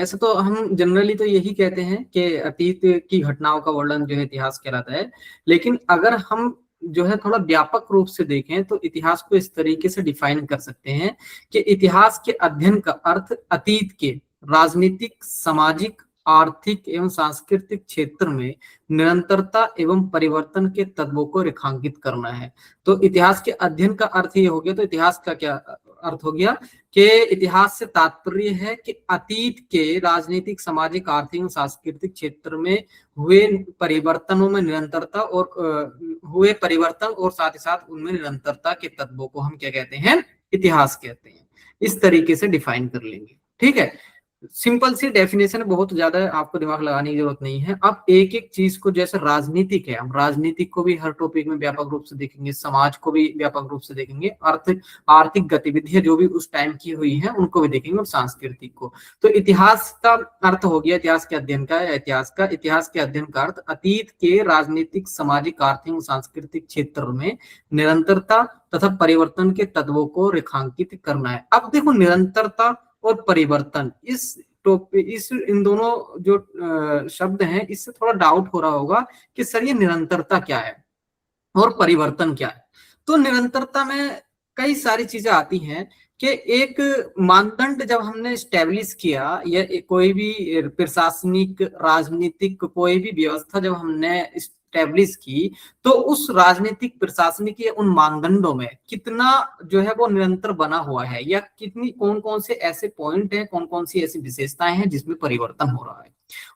ऐसे तो हम जनरली तो यही कहते हैं कि अतीत की घटनाओं का वर्णन जो है इतिहास कहलाता है। लेकिन अगर हम जो है थोड़ा व्यापक रूप से देखें तो इतिहास को इस तरीके से डिफाइन कर सकते हैं कि इतिहास के अध्ययन का अर्थ अतीत के राजनीतिक, सामाजिक, आर्थिक एवं सांस्कृतिक क्षेत्र में निरंतरता एवं परिवर्तन के तत्वों को रेखांकित करना है। तो इतिहास के अध्ययन का अर्थ ये हो गया। तो इतिहास का क्या अर्थ हो गया कि इतिहास से तात्पर्य है कि अतीत के राजनीतिक, सामाजिक, आर्थिक, सांस्कृतिक क्षेत्र में हुए परिवर्तनों में निरंतरता और हुए परिवर्तन और साथ ही साथ उनमें निरंतरता के तत्वों को हम क्या कहते हैं, इतिहास कहते हैं। इस तरीके से डिफाइन कर लेंगे। ठीक है, सिंपल सी डेफिनेशन, बहुत ज्यादा आपको दिमाग लगाने की जरूरत नहीं है। अब एक एक चीज को, जैसे राजनीतिक है, हम राजनीतिक को भी हर टॉपिक में व्यापक रूप से देखेंगे, समाज को भी व्यापक रूप से देखेंगे, आर्थिक गतिविधियां जो भी उस टाइम की हुई हैं उनको भी देखेंगे, और सांस्कृतिक को। तो इतिहास का अर्थ हो गया इतिहास के अध्ययन का, या इतिहास के अध्ययन का अर्थ अतीत के राजनीतिक, सामाजिक, आर्थिक और सांस्कृतिक क्षेत्र में निरंतरता तथा परिवर्तन के तत्वों को रेखांकित करना है। अब देखो, निरंतरता और परिवर्तन, इन दोनों जो शब्द हैं, इससे थोड़ा डाउट हो रहा होगा कि सर ये निरंतरता क्या है और परिवर्तन क्या है। तो निरंतरता में कई सारी चीजें आती हैं कि एक मानदंड जब हमने स्टैब्लिश किया, या कोई भी प्रशासनिक, राजनीतिक कोई भी व्यवस्था जब हमने स्टैब्लिश की, तो उस राजनीतिक, प्रशासनिक या उन मानदंडों में कितना जो है वो निरंतर बना हुआ है, या कितनी, कौन कौन से ऐसे पॉइंट हैं, कौन कौन सी ऐसी विशेषताएं हैं जिसमें परिवर्तन हो रहा है।